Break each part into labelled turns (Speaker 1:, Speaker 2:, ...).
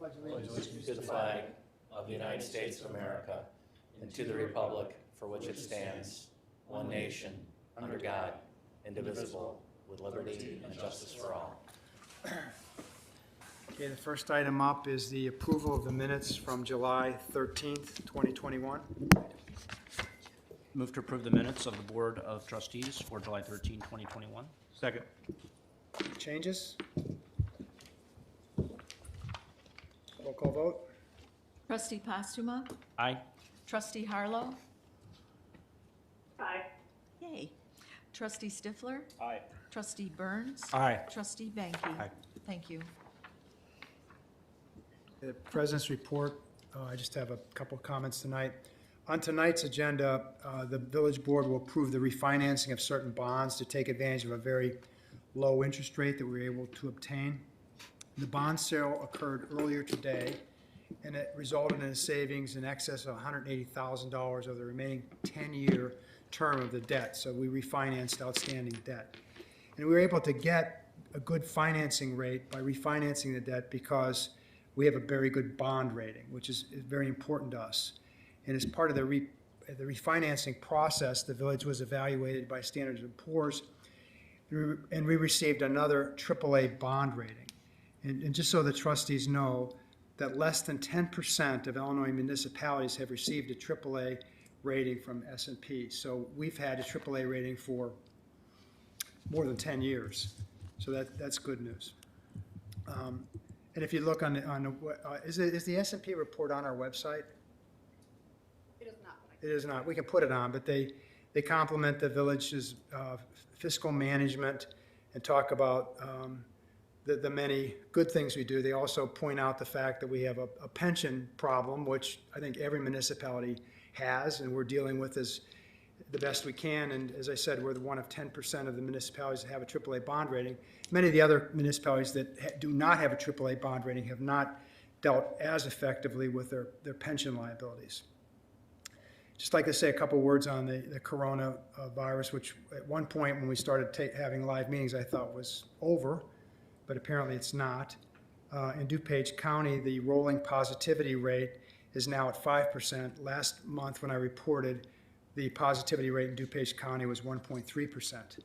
Speaker 1: pledge allegiance to the flag of the United States of America and to the republic for which it stands, one nation, under God, indivisible, with liberty and justice for all.
Speaker 2: Okay, the first item up is the approval of the minutes from July 13th, 2021.
Speaker 3: Move to approve the minutes of the Board of Trustees for July 13, 2021.
Speaker 4: Second.
Speaker 2: Changes? Roll call vote.
Speaker 5: Trustee Postuma?
Speaker 3: Aye.
Speaker 5: Trustee Harlow?
Speaker 6: Aye.
Speaker 5: Yay. Trustee Stifler?
Speaker 4: Aye.
Speaker 5: Trustee Burns?
Speaker 4: Aye.
Speaker 5: Trustee Banky?
Speaker 4: Aye.
Speaker 5: Thank you.
Speaker 2: The President's report, I just have a couple of comments tonight. On tonight's agenda, the village board will approve the refinancing of certain bonds to take advantage of a very low interest rate that we were able to obtain. The bond sale occurred earlier today, and it resulted in a savings in excess of $180,000 over the remaining 10-year term of the debt. So we refinanced outstanding debt. And we were able to get a good financing rate by refinancing the debt because we have a very good bond rating, which is very important to us. And as part of the refinancing process, the village was evaluated by Standard & Poor's, and we received another AAA bond rating. And just so the trustees know, that less than 10% of Illinois municipalities have received a AAA rating from S&P. So we've had a AAA rating for more than 10 years. So that's good news. And if you look on is the S&P report on our website?
Speaker 6: It is not.
Speaker 2: It is not. We can put it on, but they compliment the village's fiscal management and talk about the many good things we do. They also point out the fact that we have a pension problem, which I think every municipality has, and we're dealing with as the best we can. And as I said, we're one of 10% of the municipalities that have a AAA bond rating. Many of the other municipalities that do not have a AAA bond rating have not dealt as effectively with their pension liabilities. Just like to say a couple words on the coronavirus, which at one point when we started having live meetings, I thought was over, but apparently it's not. In DuPage County, the rolling positivity rate is now at 5%. Last month when I reported, the positivity rate in DuPage County was 1.3%.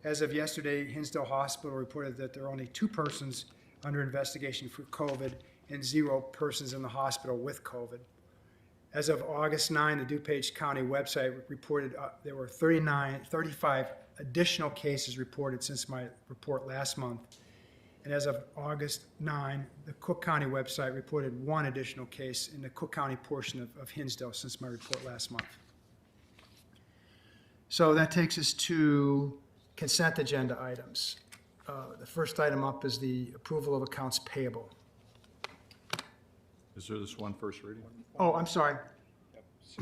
Speaker 2: As of yesterday, Hinsdale Hospital reported that there are only 2 persons under investigation for COVID and 0 persons in the hospital with COVID. As of August 9, the DuPage County website reported there were 35 additional cases reported since my report last month. And as of August 9, the Cook County website reported 1 additional case in the Cook County portion of Hinsdale since my report last month. So that takes us to consent agenda items. The first item up is the approval of accounts payable.
Speaker 4: Is there this one first reading?
Speaker 2: Oh, I'm sorry.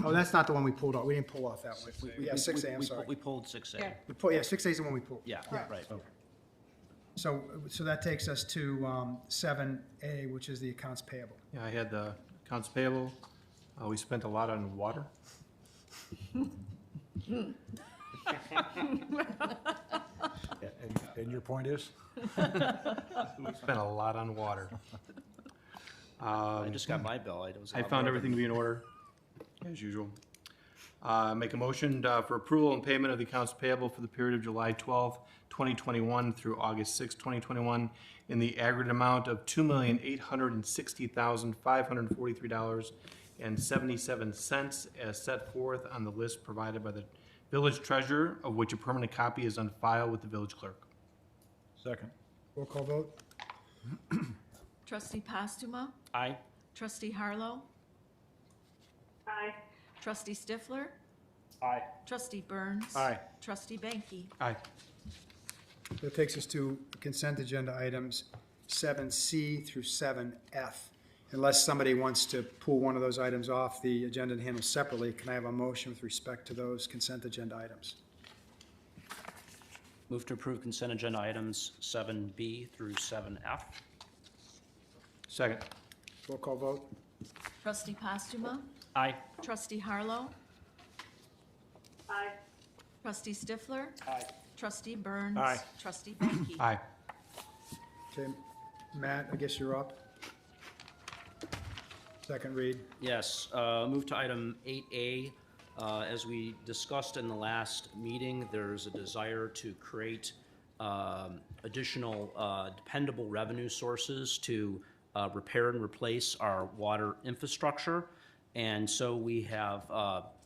Speaker 2: Oh, that's not the one we pulled off. We didn't pull off that one. We have 6A, I'm sorry.
Speaker 3: We pulled 6A.
Speaker 5: Yeah.
Speaker 2: We pulled, yeah, 6A is the one we pulled.
Speaker 3: Yeah,
Speaker 2: Yeah.
Speaker 3: right.
Speaker 2: So that takes us to 7A, which is the accounts payable.
Speaker 4: Yeah, I had the accounts payable. We spent a lot on water.
Speaker 7: And your point is?
Speaker 4: We spent a lot on water.
Speaker 3: I just got my bill.
Speaker 4: I found everything to be in order, as usual. Make a motion for approval and payment of the accounts payable for the period of July 12th, 2021 through August 6th, 2021 in the aggregate amount of $2,860,543.77 as set forth on the list provided by the village treasurer, of which a permanent copy is on file with the village clerk.
Speaker 7: Second.
Speaker 2: Roll call vote.
Speaker 5: Trustee Postuma?
Speaker 3: Aye.
Speaker 5: Trustee Harlow?
Speaker 6: Aye.
Speaker 5: Trustee Stifler?
Speaker 4: Aye.
Speaker 5: Trustee Burns?
Speaker 7: Aye.
Speaker 5: Trustee Banky?
Speaker 4: Aye.
Speaker 2: That takes us to consent agenda items 7C through 7F. Unless somebody wants to pull one of those items off the agenda and handle separately, can I have a motion with respect to those consent agenda items?
Speaker 3: Move to approve consent agenda items 7B through 7F.
Speaker 4: Second.
Speaker 2: Roll call vote.
Speaker 5: Trustee Postuma?
Speaker 3: Aye.
Speaker 5: Trustee Harlow?
Speaker 6: Aye.
Speaker 5: Trustee Stifler?
Speaker 4: Aye.
Speaker 5: Trustee Burns?
Speaker 7: Aye.
Speaker 5: Trustee Banky?
Speaker 4: Aye.
Speaker 2: Okay, Matt, I guess you're up. Second read.
Speaker 3: Yes, move to item 8A. As we discussed in the last meeting, there's a desire to create additional dependable revenue sources to repair and replace our water infrastructure. And so we have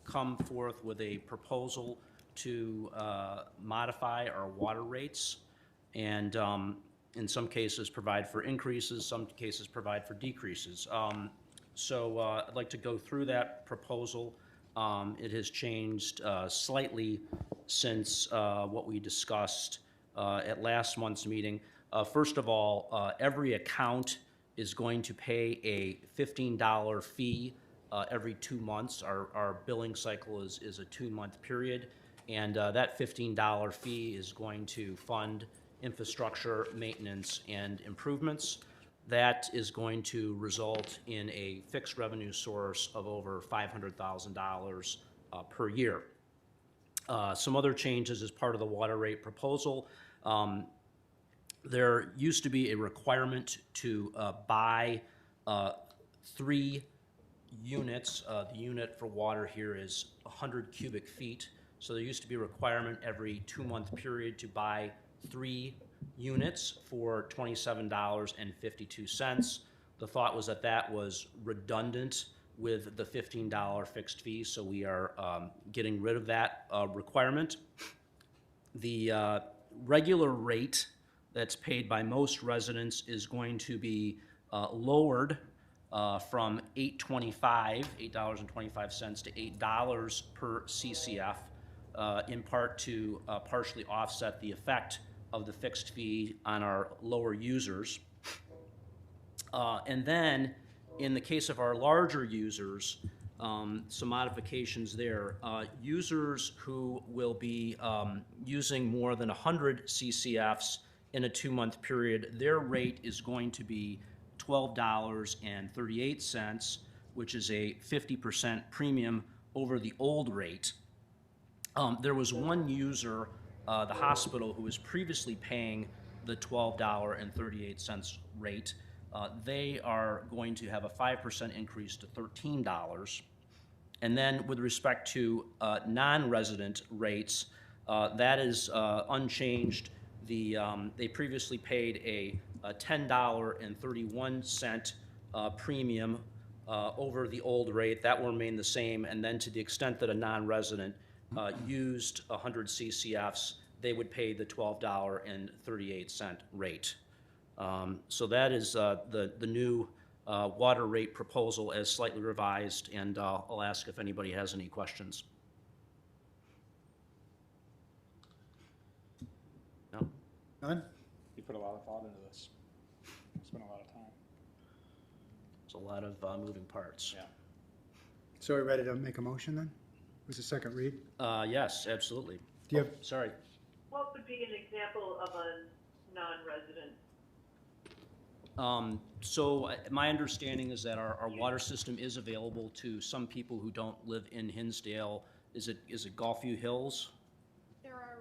Speaker 3: come forth with a proposal to modify our water rates and in some cases provide for increases, some cases provide for decreases. So I'd like to go through that proposal. It has changed slightly since what we discussed at last month's meeting. First of all, every account is going to pay a $15 fee every 2 months. Our billing cycle is a 2-month period, and that $15 fee is going to fund infrastructure maintenance and improvements. That is going to result in a fixed revenue source of over $500,000 per year. Some other changes as part of the water rate proposal. There used to be a requirement to buy 3 units. The unit for water here is 100 cubic feet. So there used to be a requirement every 2-month period to buy 3 units for $27.52. The thought was that that was redundant with the $15 fixed fee, so we are getting rid of that requirement. The regular rate that's paid by most residents is going to be lowered from $8.25 to $8 per CCF, in part to partially offset the effect of the fixed fee on our lower users. And then, in the case of our larger users, some modifications there. Users who will be using more than 100 CCFs in a 2-month period, their rate is going to be $12.38, which is a 50% premium over the old rate. There was one user, the hospital, who was previously paying the $12.38 rate. They are going to have a 5% increase to $13. And then with respect to non-resident rates, that is unchanged. They previously paid a $10.31 premium over the old rate. That will remain the same. And then to the extent that a non-resident used 100 CCFs, they would pay the $12.38 rate. So that is the new water rate proposal as slightly revised, and I'll ask if anybody has any questions. No?
Speaker 2: None?
Speaker 7: You put a lot of thought into this. Spent a lot of time.
Speaker 3: It's a lot of moving parts.
Speaker 7: Yeah.
Speaker 2: So are we ready to make a motion then? Was the second read?
Speaker 3: Yes, absolutely.
Speaker 2: Do you have,
Speaker 3: Sorry.
Speaker 6: What would be an example of a non-resident?
Speaker 3: So my understanding is that our water system is available to some people who don't live in Hinsdale. Is it Gulfview Hills?
Speaker 8: There are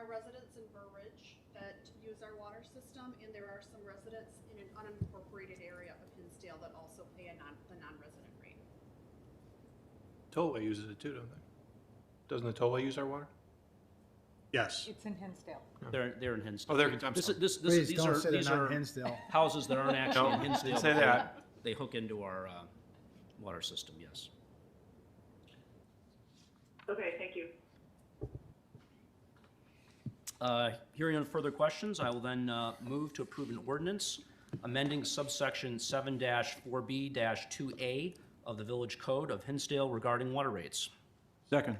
Speaker 8: residents in Burr Ridge that use our water system, and there are some residents in an unincorporated area of Hinsdale that also pay the non-resident rate.
Speaker 4: Tollway uses it too, don't they? Doesn't the Tollway use our water?
Speaker 7: Yes.
Speaker 9: It's in Hinsdale.
Speaker 3: They're in Hinsdale.
Speaker 4: Oh, I'm sorry.
Speaker 2: please don't say
Speaker 3: these
Speaker 2: they're not
Speaker 3: are
Speaker 2: in Hinsdale.
Speaker 3: houses that aren't actually
Speaker 4: No,
Speaker 3: in Hinsdale.
Speaker 4: say
Speaker 3: but
Speaker 4: that.
Speaker 3: They hook into our water system, yes.
Speaker 6: Okay, thank you.
Speaker 3: Hearing no further questions, I will then move to approve an ordinance amending subsection 7-4B-2A of the Village Code of Hinsdale regarding water rates.
Speaker 7: Second.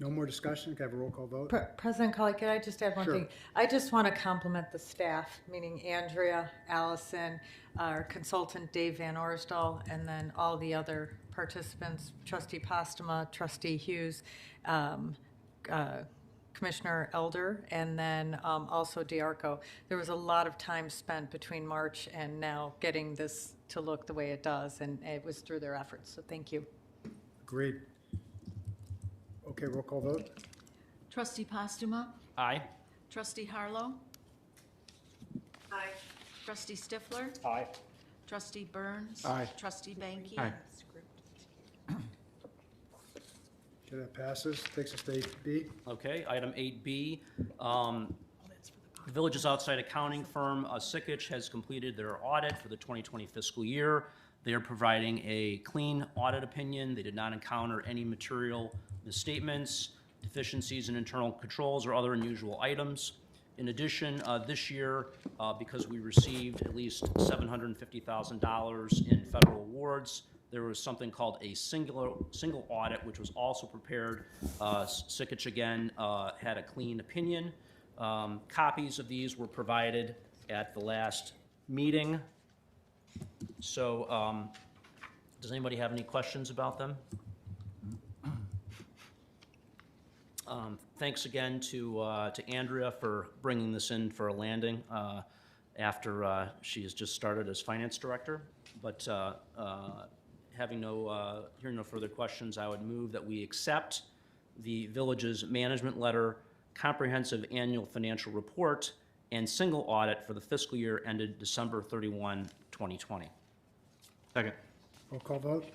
Speaker 2: No more discussion? Can I have a roll call vote?
Speaker 9: President Colley, could I just add one
Speaker 2: Sure.
Speaker 9: thing? I just want to compliment the staff, meaning Andrea, Allison, our consultant Dave Van Orsdal, and then all the other participants, Trustee Postuma, Trustee Hughes, Commissioner Elder, and then also DeArco. There was a lot of time spent between March and now getting this to look the way it does, and it was through their efforts, so thank you.
Speaker 2: Agreed. Okay, roll call vote?
Speaker 5: Trustee Postuma,
Speaker 3: Aye.
Speaker 5: Trustee Harlow,
Speaker 6: Aye.
Speaker 5: Trustee Stifler?
Speaker 7: Aye.
Speaker 5: Trustee Burns?
Speaker 4: Aye.
Speaker 5: Trustee Banky?
Speaker 4: Aye.
Speaker 2: Okay, that passes. Takes us to 8B.
Speaker 3: Okay, item 8B. The village's outside accounting firm, Sikich, has completed their audit for the 2020 fiscal year. They are providing a clean audit opinion. They did not encounter any material misstatements, deficiencies in internal controls, or other unusual items. In addition, this year, because we received at least $750,000 in federal awards, there was something called a single audit, which was also prepared. Sikich, again, had a clean opinion. Copies of these were provided at the last meeting. So, does anybody have any questions about them? Thanks again to Andrea for bringing this in for a landing after she has just started as finance director. But hearing no further questions, I would move that we accept the village's management letter, comprehensive annual financial report, and single audit for the fiscal year ended December 31, 2020.
Speaker 4: Second.
Speaker 2: Roll call vote.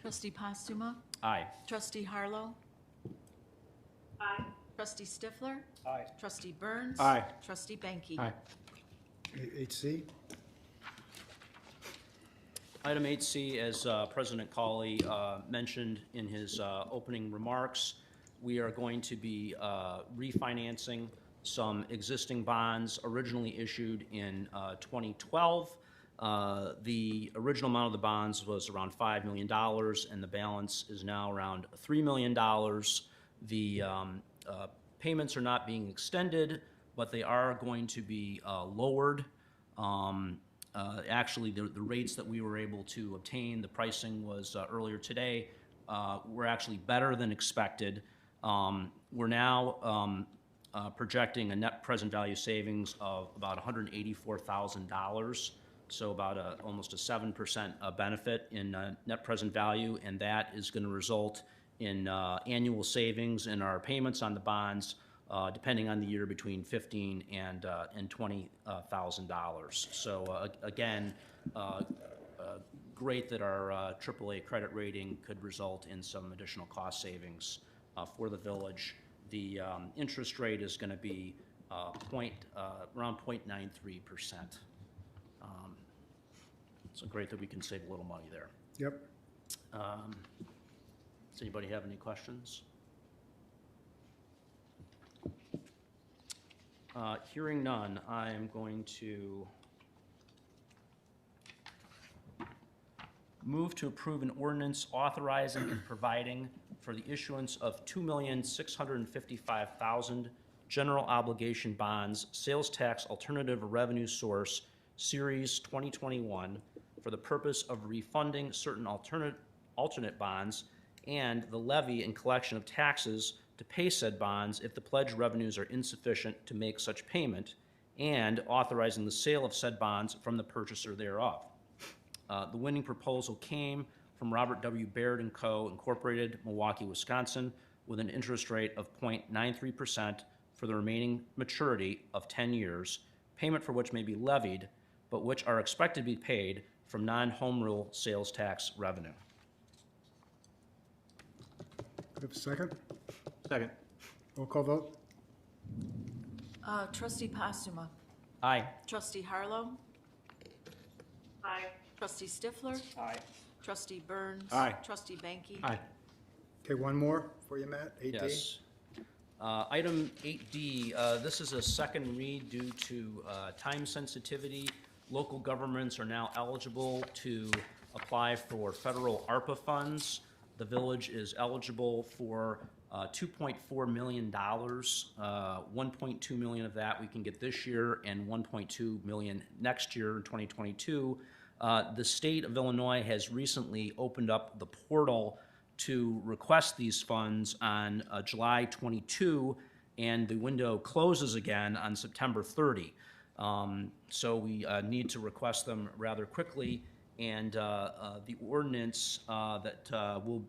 Speaker 5: Trustee Postuma?
Speaker 3: Aye.
Speaker 5: Trustee Harlow?
Speaker 6: Aye.
Speaker 5: Trustee Stifler?
Speaker 7: Aye.
Speaker 5: Trustee Burns?
Speaker 4: Aye.
Speaker 5: Trustee Banky?
Speaker 4: Aye.
Speaker 2: 8C.
Speaker 3: Item 8C, as President Cawley mentioned in his opening remarks, we are going to be refinancing some existing bonds originally issued in 2012. The original amount of the bonds was around $5 million, and the balance is now around $3 million. The payments are not being extended, but they are going to be lowered. Actually, the rates that we were able to obtain, the pricing was earlier today, were actually better than expected. We're now projecting a net present value savings of about $184,000, so about almost a 7% benefit in net present value, and that is going to result in annual savings in our payments on the bonds, depending on the year, between $15,000 and $20,000. So again, great that our AAA credit rating could result in some additional cost savings for the village. The interest rate is going to be around 0.93%. So great that we can save a little money there.
Speaker 2: Yep.
Speaker 3: Does anybody have any questions? Hearing none, I am going to move to approve an ordinance authorizing and providing for the issuance of 2,655,000 general obligation bonds, sales tax alternative revenue source, Series 2021, for the purpose of refunding certain alternate bonds and the levy and collection of taxes to pay said bonds if the pledged revenues are insufficient to make such payment, and authorizing the sale of said bonds from the purchaser thereof. The winning proposal came from Robert W. Baird & Co., Incorporated, Milwaukee, Wisconsin, with an interest rate of 0.93% for the remaining maturity of 10 years, payment for which may be levied, but which are expected to be paid from non-home rule sales tax revenue.
Speaker 2: Do we have a second?
Speaker 4: Second.
Speaker 2: Roll call vote.
Speaker 5: Trustee Postuma?
Speaker 3: Aye.
Speaker 5: Trustee Harlow?
Speaker 6: Aye.
Speaker 5: Trustee Stifler?
Speaker 7: Aye.
Speaker 5: Trustee Burns?
Speaker 4: Aye.
Speaker 5: Trustee Banky?
Speaker 4: Aye.
Speaker 2: Okay, one more for you, Matt. 8D.
Speaker 3: Yes. Item 8D, this is a second read due to time sensitivity. Local governments are now eligible to apply for federal ARPA funds. The village is eligible for $2.4 million. 1.2 million of that we can get this year, and 1.2 million next year in 2022. The state of Illinois has recently opened up the portal to request these funds on July 22, and the window closes again on September 30. So we need to request them rather quickly, and the ordinance that will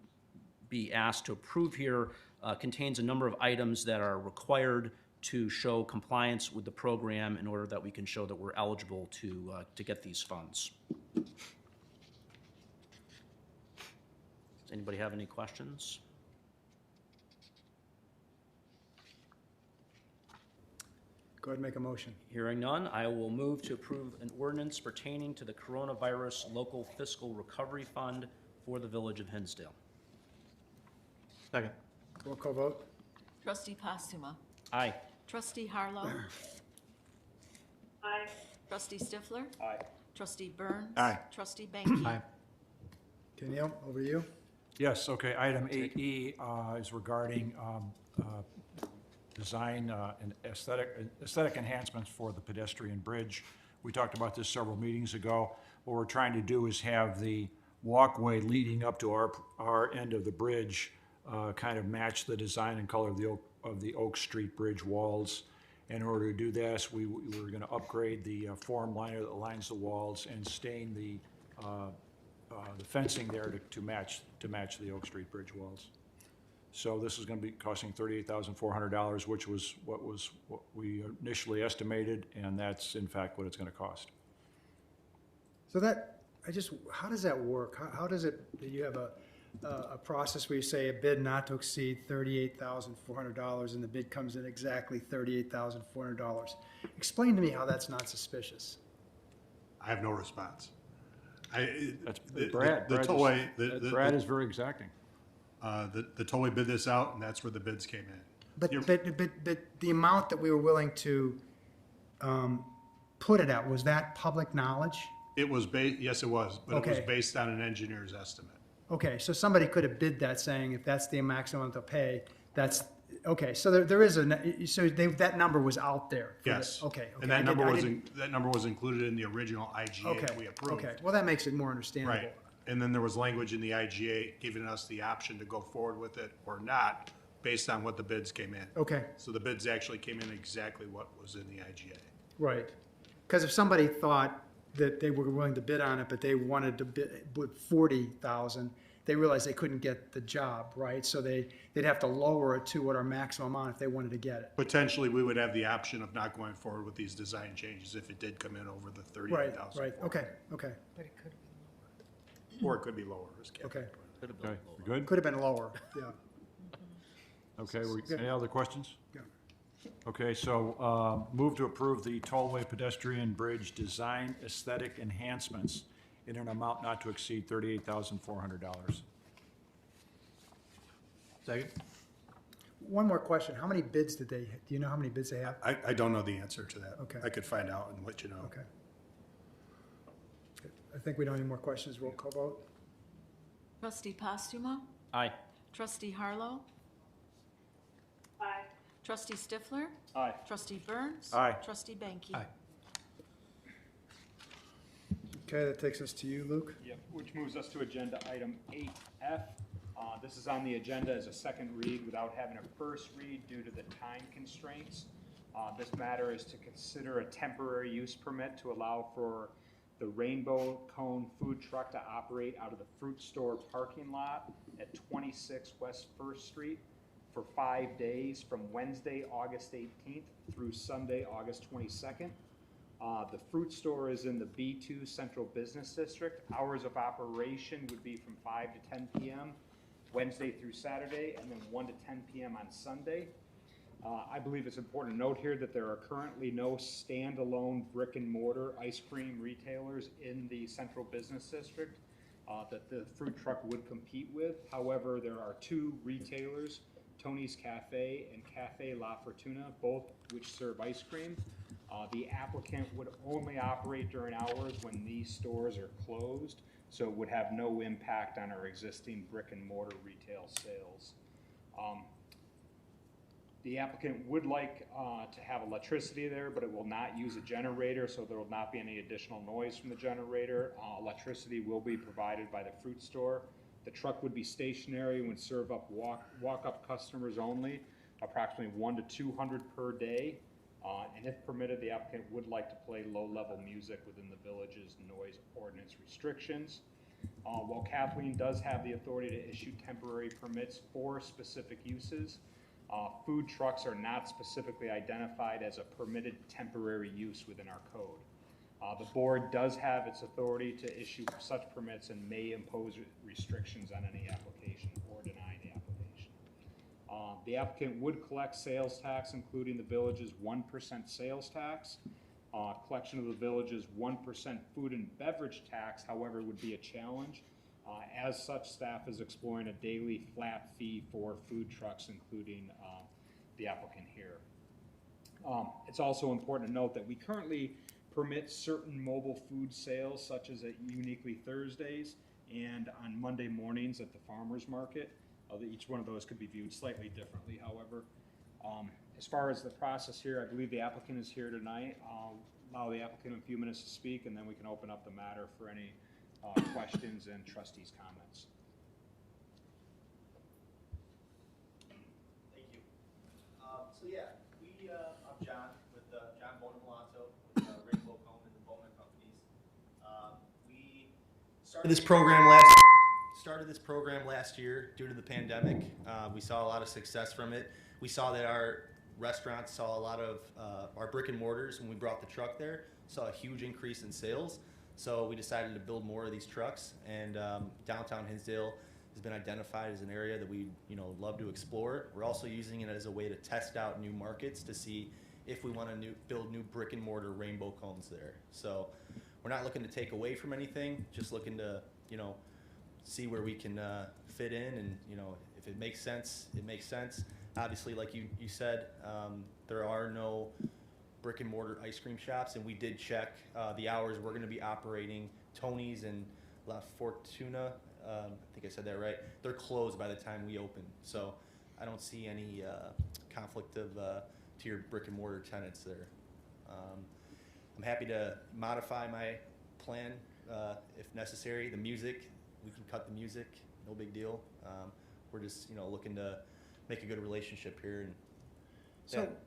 Speaker 3: be asked to approve here contains a number of items that are required to show compliance with the program in order that we can show that we're eligible to get these funds. Does anybody have any questions?
Speaker 2: Go ahead and make a motion.
Speaker 3: Hearing none, I will move to approve an ordinance pertaining to the Coronavirus Local Fiscal Recovery Fund for the Village of Hinsdale.
Speaker 4: Second.
Speaker 2: Roll call vote?
Speaker 5: Trustee Postuma.
Speaker 3: Aye.
Speaker 5: Trustee Harlow.
Speaker 6: Aye.
Speaker 5: Trustee Stifler.
Speaker 7: Aye.
Speaker 5: Trustee Burns.
Speaker 4: Aye.
Speaker 5: Trustee Banky.
Speaker 4: Aye.
Speaker 2: Okay, Neil, over to you.
Speaker 10: Yes, okay, item 8E is regarding design and aesthetic enhancements for the pedestrian bridge. We talked about this several meetings ago. What we're trying to do is have the walkway leading up to our end of the bridge kind of match the design and color of the Oak Street Bridge walls. In order to do this, we were going to upgrade the form liner that lines the walls and stain the fencing there to match the Oak Street Bridge walls. So this is going to be costing $38,400, which was what we initially estimated, and that's in fact what it's going to cost.
Speaker 2: So how does that work? How does it, do you have a process where you say a bid not to exceed $38,400 and the bid comes in exactly $38,400? Explain to me how that's not suspicious.
Speaker 11: I have no response.
Speaker 10: That's
Speaker 11: The
Speaker 10: Brad. Brad is very exacting.
Speaker 11: The tollway bid this out, and that's where the bids came in.
Speaker 2: But the amount that we were willing to put it at, was that public knowledge?
Speaker 11: It was yes, it was, but it was
Speaker 2: Okay.
Speaker 11: based on an engineer's estimate.
Speaker 2: Okay, so somebody could have bid that saying if that's the maximum they'll pay, that's, okay, so there is that number was out there. for the-
Speaker 11: Yes.
Speaker 2: Okay.
Speaker 11: And that number was included in the original IGA that we approved.
Speaker 2: Okay, well, that makes it more understandable.
Speaker 11: Right. And then there was language in the IGA giving us the option to go forward with it or not, based on what the bids came in.
Speaker 2: Okay,
Speaker 11: So the bids actually came in exactly what was in the IGA.
Speaker 2: right. Because if somebody thought that they were willing to bid on it, but they wanted to bid with 40,000, they realized they couldn't get the job, right? So they'd have to lower it to what our maximum amount if they wanted to get it.
Speaker 11: Potentially, we would have the option of not going forward with these design changes if it did come in over the
Speaker 2: Right,
Speaker 11: 38,000.
Speaker 2: right, okay, okay,
Speaker 11: Or it could be lower, as Kathy
Speaker 2: okay.
Speaker 11: put it.
Speaker 3: Could have been
Speaker 10: Okay,
Speaker 3: lower.
Speaker 10: we good?
Speaker 2: Could have been lower, yeah.
Speaker 10: Okay, any other questions?
Speaker 2: Yeah.
Speaker 10: Okay, so move to approve the tollway pedestrian bridge design aesthetic enhancements in an amount not to exceed $38,400.
Speaker 4: Second.
Speaker 2: One more question, how many bids do you know how many bids they have?
Speaker 11: I don't know the answer to that.
Speaker 2: Okay.
Speaker 11: I could find out and let you know.
Speaker 2: Okay. I think we don't have any more questions, roll call vote?
Speaker 5: Trustee Postuma.
Speaker 3: Aye.
Speaker 5: Trustee Harlow.
Speaker 6: Aye.
Speaker 5: Trustee Stifler.
Speaker 7: Aye.
Speaker 5: Trustee Burns.
Speaker 10: Aye.
Speaker 5: Trustee Banky.
Speaker 4: Aye.
Speaker 2: Okay, that takes us to you, Luke.
Speaker 7: Yep, which moves us to agenda item 8F. This is on the agenda as a second read without having a first read due to the time constraints. This matter is to consider a temporary use permit to allow for the Rainbow Cone food truck to operate out of the fruit store parking lot at 26 West First Street for 5 days from Wednesday, August 18th through Sunday, August 22nd. The fruit store is in the B2 Central Business District. Hours of operation would be from 5 to 10 p.m. Wednesday through Saturday, and then 1 to 10 p.m. on Sunday. I believe it's important to note here that there are currently no standalone brick and mortar ice cream retailers in the Central Business District that the fruit truck would compete with. However, there are two retailers, Tony's Cafe and Cafe La Fortuna, both which serve ice cream. The applicant would only operate during hours when these stores are closed, so it would have no impact on our existing brick and mortar retail sales. The applicant would like to have electricity there, but it will not use a generator, so there will not be any additional noise from the generator. Electricity will be provided by the fruit store. The truck would be stationary and would serve up walk-up customers only, approximately 100 to 200 per day. And if permitted, the applicant would like to play low-level music within the village's noise ordinance restrictions. While Kathleen does have the authority to issue temporary permits for specific uses, Food trucks are not specifically identified as a permitted temporary use within our code. The board does have its authority to issue such permits and may impose restrictions on any application or deny the application. The applicant would collect sales tax, including the village's 1% sales tax. Collection of the village's 1% food and beverage tax, however, would be a challenge. As such, staff is exploring a daily flat fee for food trucks, including the applicant here. It's also important to note that we currently permit certain mobile food sales, such as at Uniquely Thursdays and on Monday mornings at the farmer's market. Each one of those could be viewed slightly differently, however. As far as the process here, I believe the applicant is here tonight. I'll allow the applicant a few minutes to speak, and then we can open up the matter for any questions and trustees' comments.
Speaker 12: Thank you. So yeah, I'm John with John Bonamalato with Rainbow Cone and the Bowman Companies. We started this program last year due to the pandemic. We saw a lot of success from it. We saw that our restaurants saw a lot of our brick and mortars when we brought the truck there, saw a huge increase in sales. So we decided to build more of these trucks, and downtown Hinsdale has been identified as an area that we love to explore. We're also using it as a way to test out new markets to see if we want to build new brick and mortar rainbow cones there. So we're not looking to take away from anything, just looking to see where we can fit in, and if it makes sense, it makes sense. Obviously, like you said, there are no brick and mortar ice cream shops, and we did check the hours we're going to be operating. Tony's and La Fortuna, I think I said that right, they're closed by the time we open. So I don't see any conflict of to your brick and mortar tenants there. I'm happy to modify my plan if necessary. The music, we can cut the music, no big deal. We're just looking to make a good relationship here. And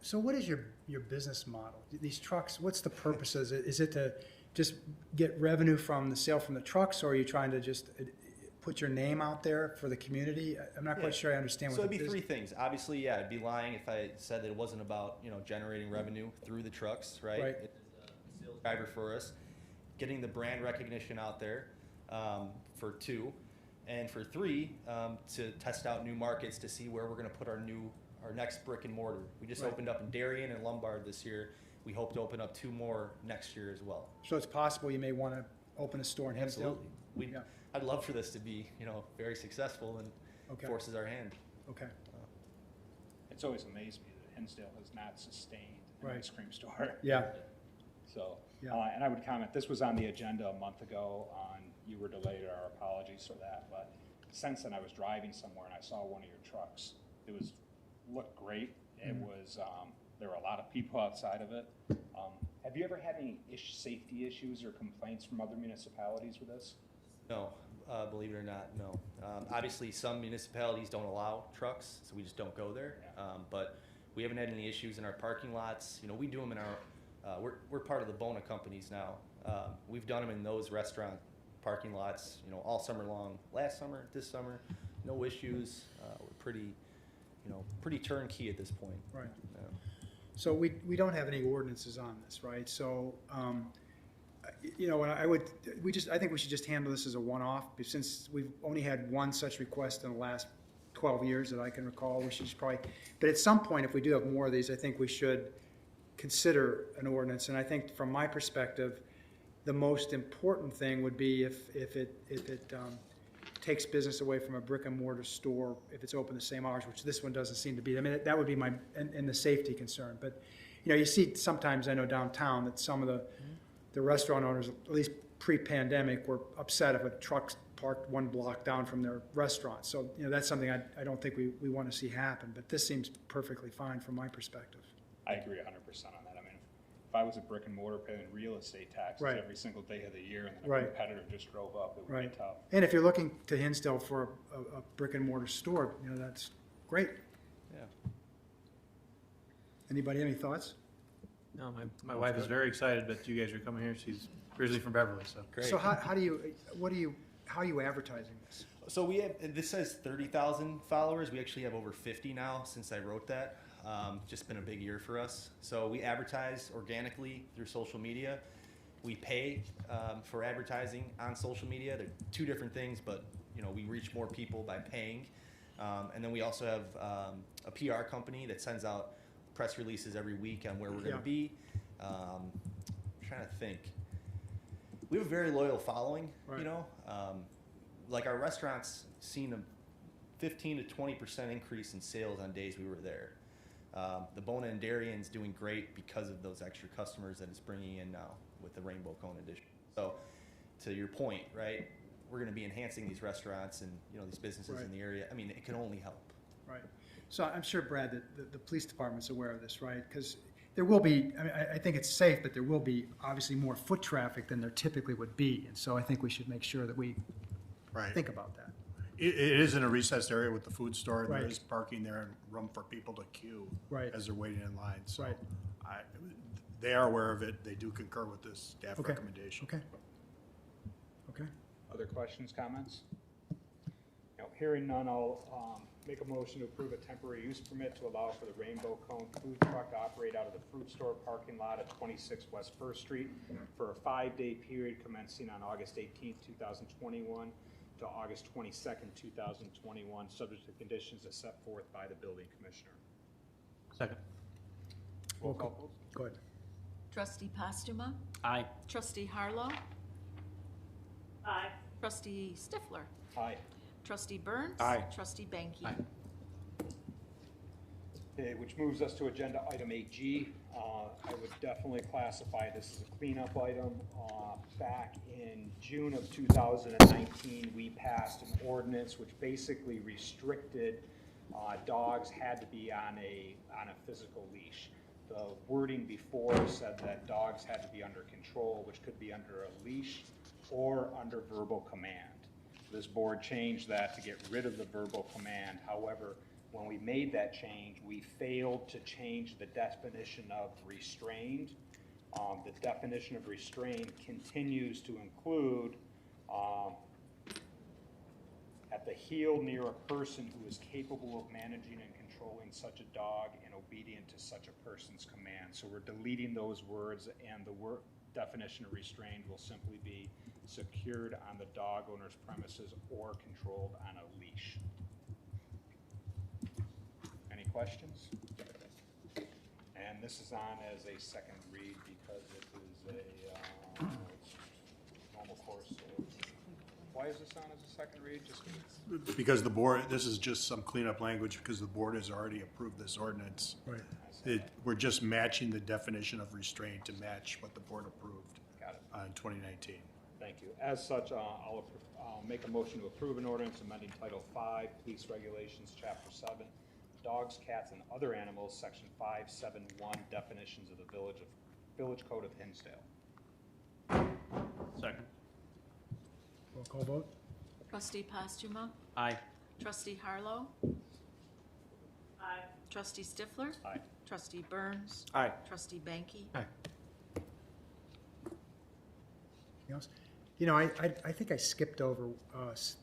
Speaker 2: So what is your business model? These trucks, what's the purpose? Is it to just get revenue from the sale from the trucks, or are you trying to just put your name out there for the community? I'm not quite sure I understand what
Speaker 12: so it'd be three things. Obviously, yeah, it'd be lying if I said that it wasn't about generating revenue through the trucks, right?
Speaker 2: Right.
Speaker 12: It is a sales driver for us. Getting the brand recognition out there for two, and for three, to test out new markets to see where we're going to put our next brick and mortar. We just opened up in Darien and Lombard this year. We hope to open up 2 more next year as well.
Speaker 2: So it's possible you may want to open a store in Hinsdale?
Speaker 12: Absolutely. I'd love for this to be, very successful and forces our hand.
Speaker 2: Okay.
Speaker 7: It's always amazed me that Hinsdale has not sustained an ice cream store.
Speaker 2: Yeah.
Speaker 7: So, and I would comment, this was on the agenda a month ago. You were delayed, our apologies for that. But since then, I was driving somewhere and I saw one of your trucks. It looked great. It was, there were a lot of people outside of it. Have you ever had any safety issues or complaints from other municipalities with this?
Speaker 12: No, believe it or not, no. Obviously, some municipalities don't allow trucks, so we just don't go there. But we haven't had any issues in our parking lots. We do them in our, we're part of the Bona companies now. We've done them in those restaurant parking lots, all summer long. Last summer, this summer, no issues. We're pretty turnkey at this point.
Speaker 2: Right. So we don't have any ordinances on this, right? So, I think we should just handle this as a one-off, since we've only had one such request in the last 12 years that I can recall. We should just probably, but at some point, if we do have more of these, I think we should consider an ordinance. And I think from my perspective, the most important thing would be if it takes business away from a brick and mortar store, if it's open the same hours, which this one doesn't seem to be. I mean, that would be and the safety concern. But, you see sometimes, I know downtown, that some of the restaurant owners, at least pre-pandemic, were upset if a truck's parked one block down from their restaurant. So, that's something I don't think we want to see happen. But this seems perfectly fine from my perspective.
Speaker 7: I agree 100% on that. I mean, if I was a brick and mortar paying real estate taxes every single day of the year, and then a competitor just drove up, it would be tough.
Speaker 2: And if you're looking to Hinsdale for a brick and mortar store, that's great.
Speaker 12: Yeah.
Speaker 2: Anybody have any thoughts?
Speaker 4: No, my wife is very excited that you guys are coming here. She's originally from Beverly, so
Speaker 12: great.
Speaker 2: So how are you advertising this?
Speaker 12: So we have, this says 30,000 followers. We actually have over 50 now since I wrote that. Just been a big year for us. So we advertise organically through social media. We pay for advertising on social media. They're two different things, but you know, we reach more people by paying. And then we also have a PR company that sends out press releases every week on where we're going to be. I'm trying to think. We have a very loyal following,
Speaker 2: Right.
Speaker 12: you know. Like our restaurants seen a 15 to 20% increase in sales on days we were there. The Bona and Darien's doing great because of those extra customers that it's bringing in now with the Rainbow Cone edition. So, to your point, right, we're going to be enhancing these restaurants and you know these businesses
Speaker 2: Right.
Speaker 12: in the area. I mean, it can only help.
Speaker 2: Right. So I'm sure, Brad, that the police department's aware of this, right? Because there will be, I mean, I think it's safe, but there will be obviously more foot traffic than there typically would be. And so I think we should make sure that we
Speaker 11: Right.
Speaker 2: think about that.
Speaker 11: It is in a recessed area with the food store, and there
Speaker 2: Right.
Speaker 11: is parking there and room for people to queue
Speaker 2: Right.
Speaker 11: as they're waiting in line, so.
Speaker 2: Right.
Speaker 11: They are aware of it, they do concur with this staff
Speaker 2: Okay.
Speaker 11: recommendation.
Speaker 2: Okay. Okay.
Speaker 7: Other questions, comments? Now, hearing none, I'll make a motion to approve a temporary use permit to allow for the Rainbow Cone food truck to operate out of the fruit store parking lot at 26 West First Street for a 5-day period commencing on August 18th, 2021 to August 22nd, 2021, subject to conditions as set forth by the building commissioner.
Speaker 4: Second.
Speaker 7: Roll call, please.
Speaker 2: Go ahead.
Speaker 5: Trustee Postuma?
Speaker 3: Aye.
Speaker 5: Trustee Harlow?
Speaker 6: Aye.
Speaker 5: Trustee Stifler?
Speaker 7: Aye.
Speaker 5: Trustee Burns?
Speaker 10: Aye.
Speaker 5: Trustee Banky?
Speaker 4: Aye.
Speaker 7: Okay, which moves us to agenda item 8G. I would definitely classify this as a cleanup item. Back in June of 2019, we passed an ordinance which basically restricted dogs had to be on a physical leash. The wording before said that dogs had to be under control, which could be under a leash or under verbal command. This board changed that to get rid of the verbal command. However, when we made that change, we failed to change the definition of restrained. The definition of restrained continues to include at the heel near a person who is capable of managing and controlling such a dog and obedient to such a person's command. So we're deleting those words, and the definition of restrained will simply be secured on the dog owner's premises or controlled on a leash. Any questions? And this is on as a second read because it is a normal course. Why is this on as a second read? Just
Speaker 11: Because the board, this is just some cleanup language because the board has already approved this ordinance.
Speaker 2: Right.
Speaker 11: We're just matching the definition of restraint to match what the board approved
Speaker 7: got it.
Speaker 11: in 2019.
Speaker 7: Thank you. As such, I'll make a motion to approve an ordinance amending Title V, Police Regulations, Chapter 7, Dogs, Cats, and Other Animals, Section 571, Definitions of the Village Code of Hinsdale.
Speaker 3: Second.
Speaker 2: Roll call vote.
Speaker 5: Trustee Postuma?
Speaker 3: Aye.
Speaker 5: Trustee Harlow?
Speaker 6: Aye.
Speaker 5: Trustee Stifler?
Speaker 7: Aye.
Speaker 5: Trustee Burns?
Speaker 10: Aye.
Speaker 5: Trustee Banky?
Speaker 4: Aye.
Speaker 2: Anything else? You know, I think I skipped over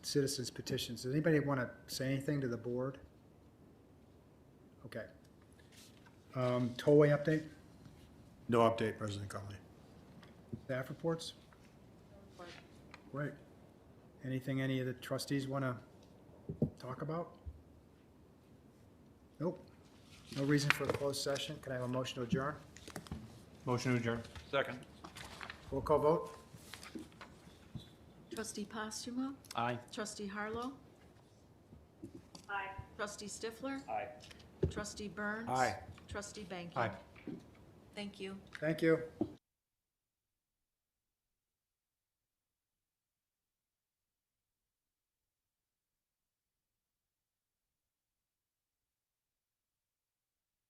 Speaker 2: citizens petitions. Does anybody want to say anything to the board? Okay. Tollway update,
Speaker 11: No update, President Conley.
Speaker 2: staff reports? Great. Anything any of the trustees want to talk about? Nope. No reason for a closed session. Can I have a motion to adjourn?
Speaker 4: Motion to adjourn.
Speaker 10: Second.
Speaker 2: Roll call vote?
Speaker 5: Trustee Postuma?
Speaker 3: Aye.
Speaker 5: Trustee Harlow?
Speaker 6: Aye.
Speaker 5: Trustee Stifler?
Speaker 7: Aye.
Speaker 5: Trustee Burns?
Speaker 10: Aye.
Speaker 5: Trustee Banky?
Speaker 4: Aye.
Speaker 5: Thank you.
Speaker 2: Thank you.